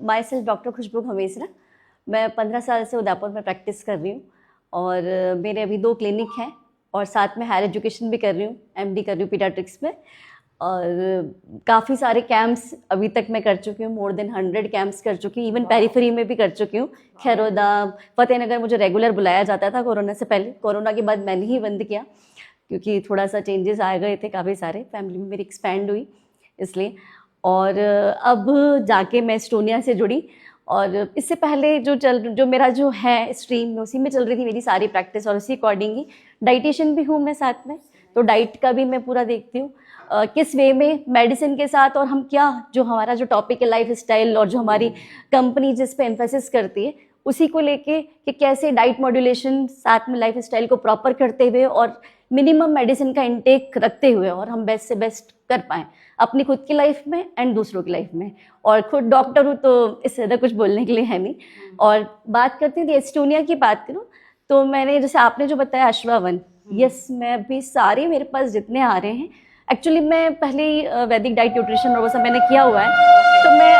My self doctor खुशबू हमेसरा। मैं 15 साल से उदयपुर में प्रैक्टिस कर रही हूँ और मेरे अभी 2 क्लिनिक हैं और साथ में हायर एजुकेशन भी कर रही हूँ, एमडी कर रही हूँ पीडियाट्रिक्स में। और काफ़ी सारे कैंप्स अभी तक मैं कर चुकी हूँ, मोर देन 100 कैंप्स कर चुकी हूँ, इवन पेरीफेरी में भी कर चुकी हूँ। खैरोदा, फतेहनगर मुझे रेगुलर बुलाया जाता था कोरोना से पहले। कोरोना के बाद मैंने ही बंद किया क्योंकि थोड़ा सा चेंजेस आ गए थे, काफ़ी सारे फैमिली में मेरी एक्सपैंड हुई इसलिए। और अब जाके मैं एस्टोनिया से जुड़ी और इससे पहले जो मेरा जो है स्ट्रीम उसी में चल रही थी मेरी सारी प्रैक्टिस और उसी अकॉर्डिंग ही डाइटिशियन भी हूँ मैं साथ में, तो डाइट का भी मैं पूरा देखती हूँ किस वे में मेडिसिन के साथ और हम क्या जो हमारा जो टॉपिक है लाइफ स्टाइल और जो हमारी कंपनी जिस पे एम्फेसिस करती है उसी को लेके कि कैसे डाइट मॉड्यूलेशन साथ में लाइफ स्टाइल को प्रॉपर करते हुए और मिनिमम मेडिसिन का इंटेक रखते हुए और हम बेस्ट से बेस्ट कर पाएँ अपनी खुद की लाइफ में एंड दूसरों की लाइफ में। और खुद डॉक्टर हूँ तो इससे ज़्यादा कुछ बोलने के लिए है नहीं। और बात करते हैं एस्टोनिया की बात करूँ तो मैंने जैसे आपने जो बताया अश्वावन, यस मैं भी सारे मेरे पास जितने आ रहे हैं एक्चुअली मैं पहले ही वैदिक डाइट न्यूट्रिशन और वो सब मैंने किया हुआ है, तो मैं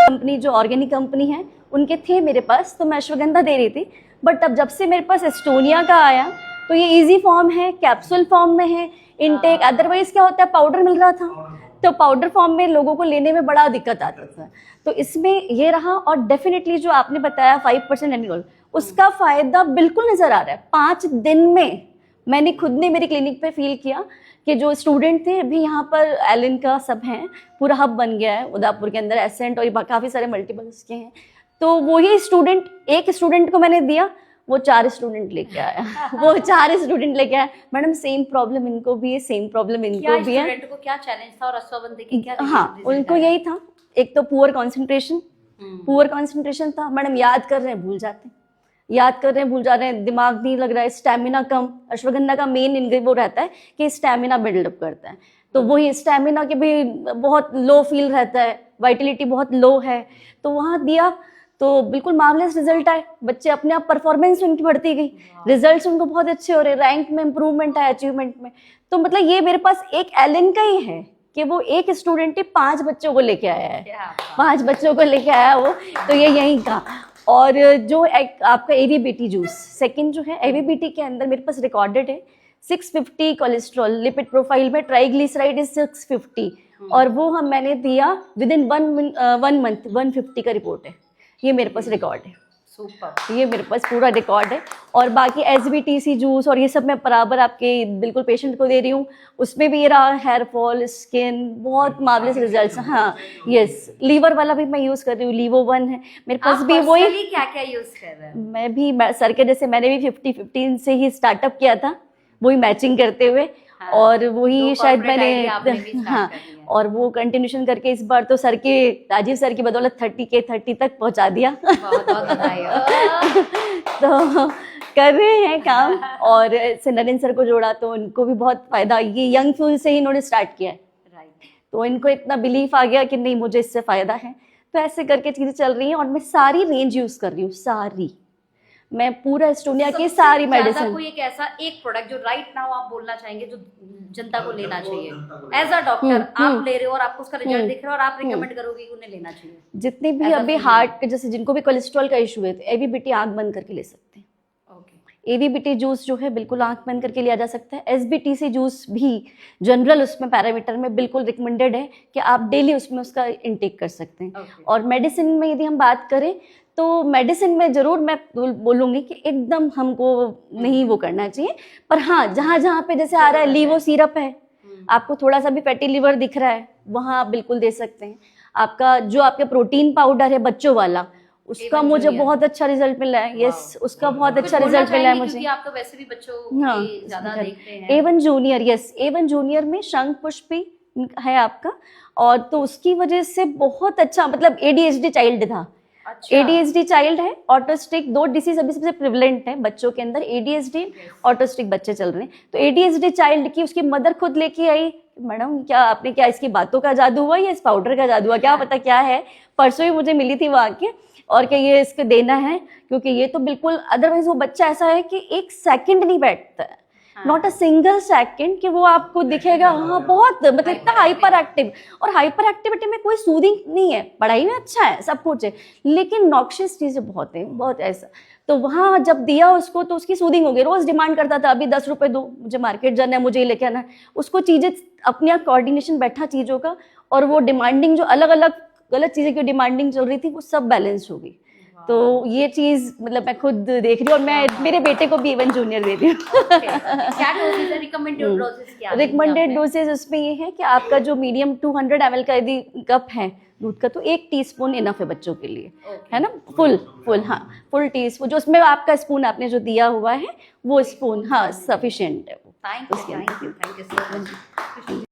कंपनी जो ऑर्गेनिक कंपनी है उनके थे मेरे पास, तो मैं अश्वगंधा दे रही थी। बट अब जब से मेरे पास एस्टोनिया का आया तो ये इजी फॉर्म है, कैप्सूल फॉर्म में है इनटेक। अदरवाइज क्या होता है पाउडर मिल रहा था तो पाउडर फॉर्म में लोगों को लेने में बड़ा दिक्कत आता था, तो इसमें ये रहा। और डेफिनेटली जो आपने बताया 5% एनिमल, उसका फायदा बिल्कुल नजर आ रहा है। 5 दिन में मैंने खुद ने मेरी क्लिनिक पे फील किया कि जो स्टूडेंट थे अभी यहाँ पर एलिन का सब हैं, पूरा हब बन गया है उदयपुर के अंदर, एसेंट और काफ़ी सारे मल्टीपल्स के हैं। तो वही स्टूडेंट, एक स्टूडेंट को मैंने दिया वो 4 स्टूडेंट लेके आया वो 4 स्टूडेंट लेके आया। मैडम सेम प्रॉब्लम इनको भी है, सेम प्रॉब्लम इनको भी है। स्टूडेंट को क्या चैलेंज था और अश्वगंधा की क्या? हाँ उनको यही था, एक तो पुअर कंसंट्रेशन था मैडम, याद कर रहे हैं भूल जाते हैं, याद कर रहे हैं भूल जा रहे हैं, दिमाग नहीं लग रहा है, स्टैमिना कम। अश्वगंधा का मेन वो रहता है कि स्टैमिना बिल्डअप करता है, तो वही स्टैमिना के भी बहुत लो फील रहता है, वाइटलिटी बहुत लो है, तो वहाँ दिया तो बिल्कुल मार्वलेस रिजल्ट आए। बच्चे अपने आप परफॉर्मेंस उनकी बढ़ती गई, रिजल्ट्स उनको बहुत अच्छे हो रहे, रैंक में इंप्रूवमेंट है, अचीवमेंट में। तो मतलब ये मेरे पास एक एलन का ही है कि वो एक स्टूडेंट ही 5 बच्चों को लेके आया है, 5 बच्चों को लेके आया वो, तो ये यहीं का। और जो आपका एवीबीटी जूस सेकंड जो है, एवीबीटी के अंदर मेरे पास रिकॉर्डेड है 650 कोलेस्ट्रॉल, लिपिड प्रोफाइल में ट्राइग्लिसराइड इज 650 और वो मैंने दिया विद इन 1 मंथ 150 का रिपोर्ट है, ये मेरे पास रिकॉर्ड है। सुपर, ये मेरे पास पूरा रिकॉर्ड है। और बाकी एसबीटीसी जूस और ये सब मैं बराबर आपके बिल्कुल पेशेंट को दे रही हूँ, उसमें भी ये रहा हेयर फॉल, स्किन, बहुत मार्वलेस रिजल्ट्स। हाँ यस, लीवर वाला भी मैं यूज़ कर रही हूँ, लीवो 1 है मेरे पास भी। वही क्या क्या यूज कर रहे हैं? मैं भी सर के जैसे मैंने भी 50-15 से ही स्टार्टअप किया था, वही मैचिंग करते हुए। हाँ, और वही शायद मैंने हाँ और वो कंटिन्यूशन करके इस बार तो सर के, राजीव सर की बदौलत 30 तक पहुंचा दिया बहुत बधाई हो। तो कर रहे हैं काम। और से नरेंद्र सर को जोड़ा तो उनको भी बहुत फायदा, ये यंग फ्यूल से ही इन्होंने स्टार्ट किया है, तो इनको इतना बिलीफ आ गया कि नहीं मुझे इससे फायदा है, तो ऐसे करके चीजें चल रही हैं। और मैं सारी रेंज यूज कर रही हूँ, सारी, मैं पूरा एस्टोनिया की सारी मेडिसिन। कोई एक ऐसा एक प्रोडक्ट जो राइट नाउ आप बोलना चाहेंगे जो जनता को लेना चाहिए एज अ डॉक्टर, आप ले रहे हो और आपको उसका रिजल्ट दिख रहा है और आप रिकमेंड करोगे कि उन्हें लेना चाहिए? जितने भी अभी हार्ट के, जैसे जिनको भी कोलेस्ट्रॉल का इशू है, तो एवीबीटी आंख बंद करके ले सकते हैं। एवीबीटी जूस जो है बिल्कुल आंख बंद करके लिया जा सकता है। एसबीटीसी जूस भी जनरल उसमें पैरामीटर में बिल्कुल रिकमेंडेड है कि आप डेली उसमें उसका इंटेक कर सकते हैं। और मेडिसिन में यदि हम बात करें तो मेडिसिन में ज़रूर मैं बोलूँगी कि एकदम हमको नहीं वो करना चाहिए, पर हाँ जहाँ जहाँ पे जैसे आ रहा है, लीवो सिरप है, आपको थोड़ा सा भी फैटी लिवर दिख रहा है, वहाँ आप बिल्कुल दे सकते हैं। आपका जो आपका प्रोटीन पाउडर है बच्चों वाला, उसका मुझे बहुत अच्छा रिजल्ट मिला है। यस, उसका बहुत अच्छा रिजल्ट मिला है मुझे। आप तो वैसे भी बच्चों की ज़्यादा देखते हैं। A1 junior, yes A1 junior में शंख पुष्प भी है आपका, और तो उसकी वजह से बहुत अच्छा, मतलब ADHD चाइल्ड था। अच्छा। ADHD चाइल्ड है, ऑटिस्टिक, 2 डिसीज अभी सबसे प्रिवलेंट है बच्चों के अंदर, ADHD, ऑटिस्टिक बच्चे चल रहे हैं। तो ADHD चाइल्ड की उसकी मदर खुद लेके आई, मैडम क्या आपने, क्या इसकी बातों का जादू हुआ या इस पाउडर का जादू हुआ, क्या पता क्या है। परसों ही मुझे मिली थी वहाँ के, और क्या ये इसको देना है, क्योंकि ये तो बिल्कुल, अदरवाइज वो बच्चा ऐसा है कि 1 सेकंड नहीं बैठता है। नॉट अ सिंगल सेकंड कि वो आपको दिखेगा हाँ बहुत मतलब इतना हाइपर एक्टिव। और हाइपर एक्टिविटी में कोई सूदिंग नहीं है, पढ़ाई में अच्छा है, सब कुछ है, लेकिन नॉक्शियस चीज़ें बहुत है, बहुत ऐसा। तो वहाँ जब दिया उसको तो उसकी सूदिंग हो गई, रोज डिमांड करता था अभी 10 रुपए दो, मुझे मार्केट जाना है, मुझे ये लेके आना है। उसको चीज़ें अपने आप कोऑर्डिनेशन बैठा चीज़ों का, और वो डिमांडिंग जो अलग अलग गलत चीज़ें की डिमांडिंग चल रही थी वो सब बैलेंस हो गई। तो ये चीज़ मतलब मैं खुद देख रही हूँ, और मैं मेरे बेटे को भी इवन जूनियर दे रही हूँ। क्या डोजेज है, रिकमेंडेड डोजेज क्या है? रिकमेंडेड डोजेज उसमें ये है कि आपका जो मीडियम 200 ml का यदि कप है दूध का, तो 1 टीस्पून इनफ है बच्चों के लिए, है ना। फुल हाँ, फुल टीस्पून, जो उसमें आपका स्पून आपने जो दिया हुआ है वो स्पून हाँ सफिशिएंट है वो। Thank you so much.